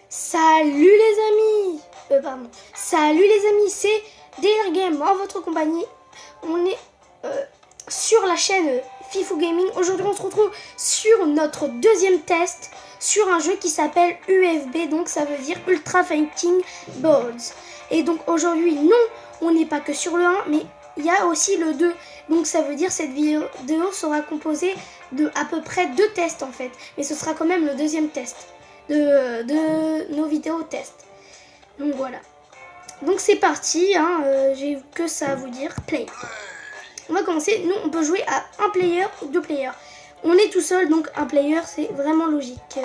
Salut les amis. Pardon. Salut les amis, c'est Dare Game en votre compagnie. On est sur la chaîne Fifou Gaming. Aujourd'hui, on se retrouve sur notre deuxième test sur un jeu qui s'appelle UFB, donc ça veut dire Ultra Fighting Birds. Et donc aujourd'hui, non, on n'est pas que sur le 1, mais il y a aussi le 2. Donc ça veut dire cette vidéo sera composée de à peu près 2 tests en fait. Mais ce sera quand même le deuxième test de nos vidéos tests. Donc voilà. Donc c'est parti, hein, j'ai que ça à vous dire. Play. On va commencer. Nous, on peut jouer à un player ou 2 players. On est tout seul, donc un player, c'est vraiment logique.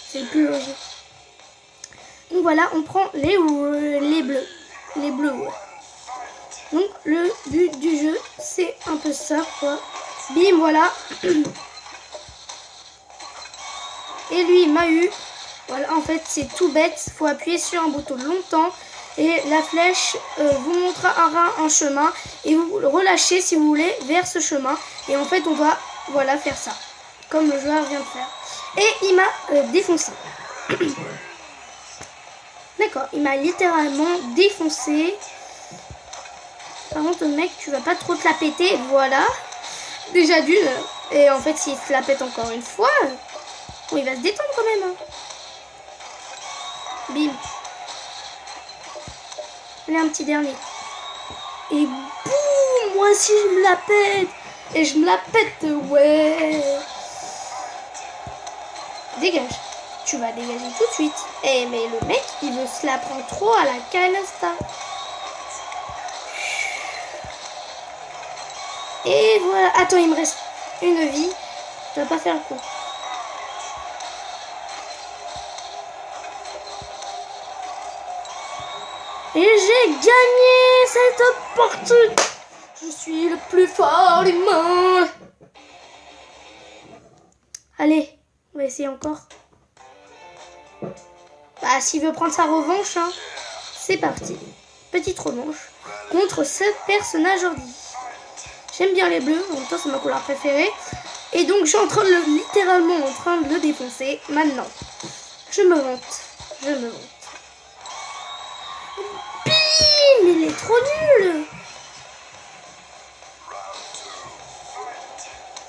C'est plus logique. Donc voilà, on prend les bleus. Les bleus, ouais. Donc le but du jeu, c'est un peu ça, quoi. Bim, voilà. Et lui, il m'a eu. Voilà, en fait, c'est tout bête. Il faut appuyer sur un bouton longtemps. Et la flèche vous montrera un chemin. Et vous le relâchez, si vous voulez, vers ce chemin. Et en fait, on doit, voilà, faire ça. Comme le joueur vient de faire. Et il m'a défoncé. D'accord, il m'a littéralement défoncé. Par contre, mec, tu vas pas trop te la péter. Voilà. Déjà d'une. Et en fait, s'il se la pète encore une fois, bon, il va se détendre quand même. Hein. Bim. Allez, un petit dernier. Et boum, moi aussi, je me la pète. Et je me la pète, ouais. Dégage. Tu vas dégager tout de suite. Eh, mais le mec, il veut se la prendre trop à la canasta. Et voilà. Attends, il me reste une vie. Je vais pas faire le coup. Et j'ai gagné cette partie. Je suis le plus fort du monde. Allez, on va essayer encore. Bah, s'il veut prendre sa revanche, hein, c'est parti. Petite revanche contre ce personnage ordi. J'aime bien les bleus, en même temps c'est ma couleur préférée. Et donc je suis littéralement en train de le défoncer maintenant. Je me vante. Je me vante. Bim, il est trop nul.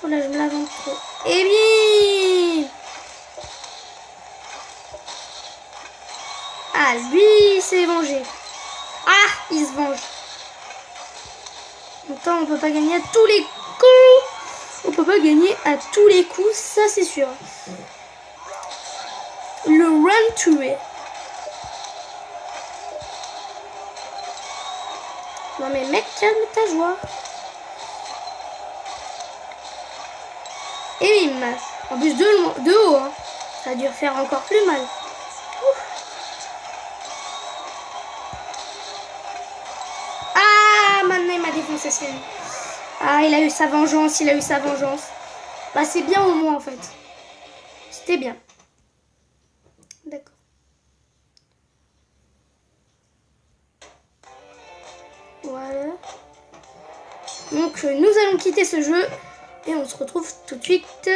Oh là, je me la vante trop. Et bim. Ah, lui, il s'est vengé. Ah, il se venge. Pourtant, on peut pas gagner à tous les coups. On peut pas gagner à tous les coups, ça c'est sûr. Le run tué. Non mais mec, calme ta joie. Et bim. En plus de haut, hein. Ça a dû faire encore plus mal. Ouf. Ah, maintenant il m'a défoncé celui. Ah, il a eu sa vengeance, il a eu sa vengeance. Bah c'est bien au moins en fait. C'était bien. D'accord. Voilà. Donc nous allons quitter ce jeu et on se retrouve tout de suite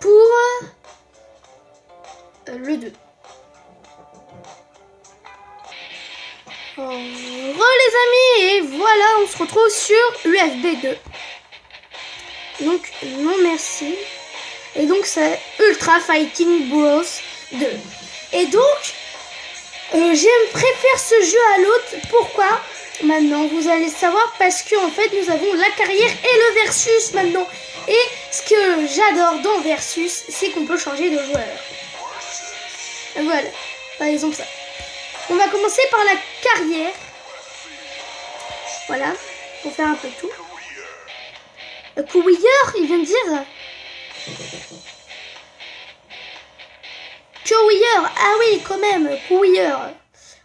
pour le 2. Re les amis, et voilà, on se retrouve sur UFB 2. Donc non merci. Et donc c'est Ultra Fighting Bros 2. Et donc je préfère ce jeu à l'autre. Pourquoi? Maintenant vous allez savoir, parce que en fait nous avons la carrière et le versus maintenant. Et ce que j'adore dans versus, c'est qu'on peut changer de joueur. Voilà, par exemple ça. On va commencer par la carrière. Voilà, pour faire un peu tout. Courrier, il vient de dire. Courrier, ah oui, quand même, courrier.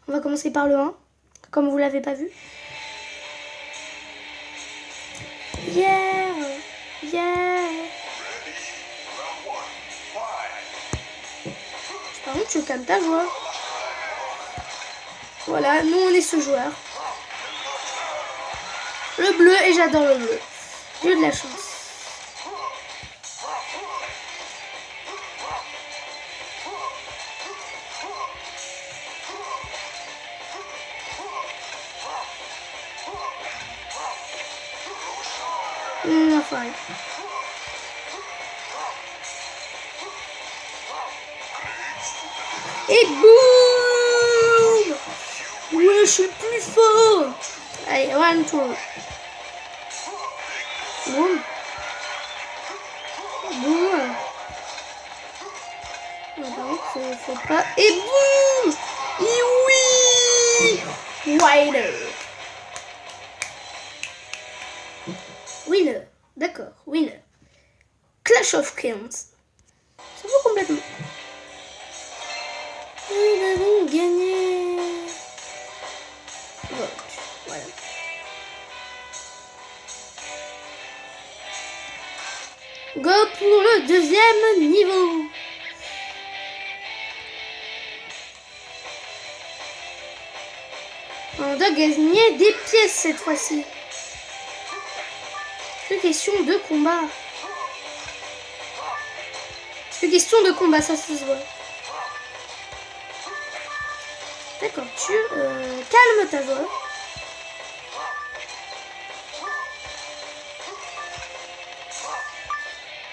On va commencer par le 1, comme vous l'avez pas vu. Yeah, yeah. Par contre, tu calmes ta joie. Voilà, nous on est ce joueur. Le bleu, et j'adore le bleu. J'ai eu de la chance. Enfin. Et boum! Ouais, je suis le plus fort! Allez, one tour. Boum. Boum. Donc, faut pas. Et boum! Et oui! Wider. Winner. D'accord, winner. Clash of Clans. Ça vaut complètement. Nous avons gagné. Voilà. Go pour le deuxième niveau. On doit gagner des pièces cette fois-ci. C'est question de combat. C'est question de combat, ça se voit. D'accord, tu calme ta voix.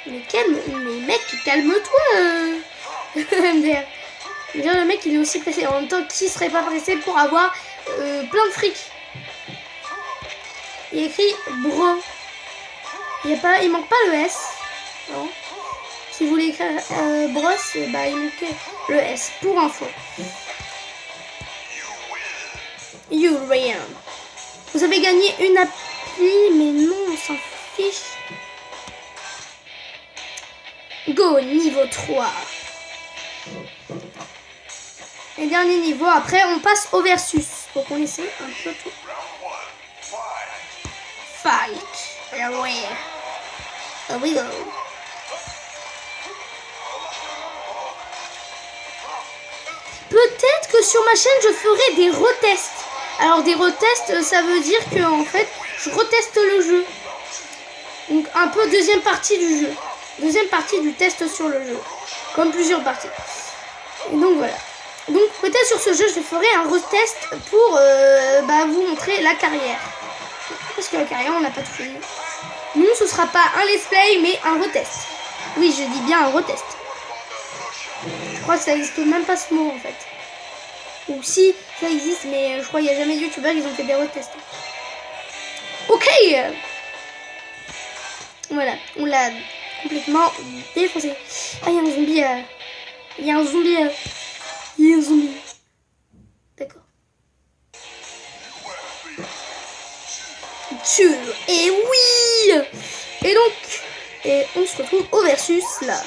Mais mec, calme-toi. MDR. Le mec, il est aussi pressé. En même temps, qui serait pas pressé pour avoir plein de fric? Il écrit bro. Il manque pas le S. Non. Si vous voulez écrire brosse, bah il manque le S pour info. You win. Vous avez gagné une appli, mais non, on s'en fiche. Go, niveau 3. Et dernier niveau, après on passe au versus. Faut qu'on essaie un peu tout. Fight. Here we go. Peut-être que sur ma chaîne je ferai des retests. Alors des retests, ça veut dire que en fait je reteste le jeu. Donc un peu deuxième partie du jeu. Deuxième partie du test sur le jeu. Comme plusieurs parties. Et donc voilà. Donc peut-être sur ce jeu je ferai un retest pour vous montrer la carrière. Parce que la carrière on n'a pas tout fait. Non, ce sera pas un let's play mais un retest. Oui, je dis bien un retest. Je crois que ça n'existe même pas ce mot en fait. Ou si, ça existe, mais je crois qu'il n'y a jamais de youtubeurs qui ont fait des retests. Ok. Voilà, on l'a complètement défoncé. Ah, il y a un zombie. Il y a un zombie. D'accord. Et oui. Et donc, on se retrouve au versus là.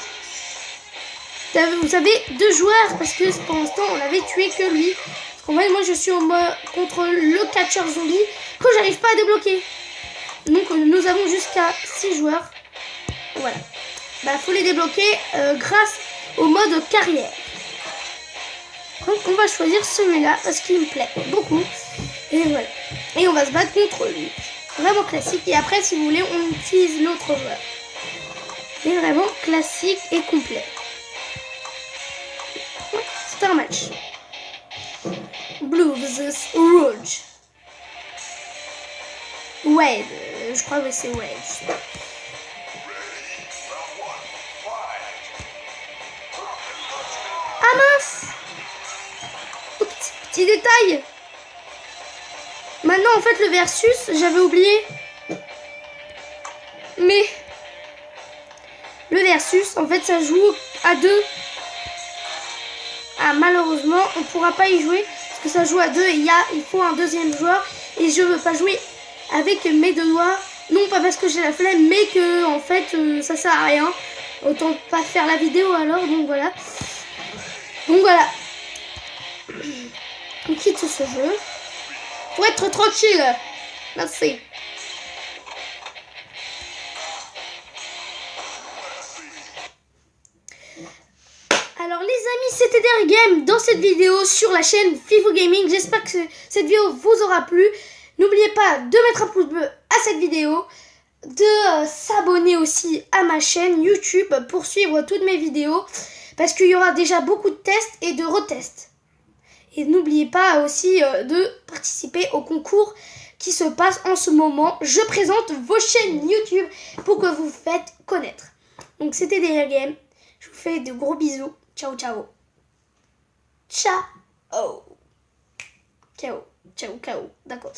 Vous savez, 2 joueurs, parce que pour l'instant on avait tué que lui. Parce qu'en fait, moi je suis au mode contre le catcheur zombie que j'arrive pas à débloquer. Donc nous avons jusqu'à 6 joueurs. Voilà. Bah faut les débloquer grâce au mode carrière. Donc on va choisir celui-là parce qu'il me plaît beaucoup. Et voilà. Et on va se battre contre lui. Vraiment classique. Et après, si vous voulez, on utilise l'autre joueur. Mais vraiment classique et complet. C'est un match. Blue vs Rouge. Wade. Je crois que c'est Wade. Ah mince! Petit détail. Maintenant, en fait, le versus, j'avais oublié. Mais le versus, en fait, ça joue à 2. Ah, malheureusement, on ne pourra pas y jouer parce que ça joue à 2 et il faut un deuxième joueur. Et je veux pas jouer avec mes 2 doigts. Non, pas parce que j'ai la flemme, mais que, en fait, ça sert à rien. Autant pas faire la vidéo alors, donc voilà. On quitte ce jeu. Pour être tranquille. Merci. Alors les amis, c'était Derrick Game dans cette vidéo sur la chaîne Fifou Gaming. J'espère que cette vidéo vous aura plu. N'oubliez pas de mettre un pouce bleu à cette vidéo, de s'abonner aussi à ma chaîne YouTube pour suivre toutes mes vidéos. Parce qu'il y aura déjà beaucoup de tests et de retests. Et n'oubliez pas aussi de participer au concours qui se passe en ce moment. Je présente vos chaînes YouTube pour que vous faites connaître. Donc c'était Délire Game. Je vous fais de gros bisous. Ciao, ciao. Ciao. Ciao, ciao, ciao. D'accord.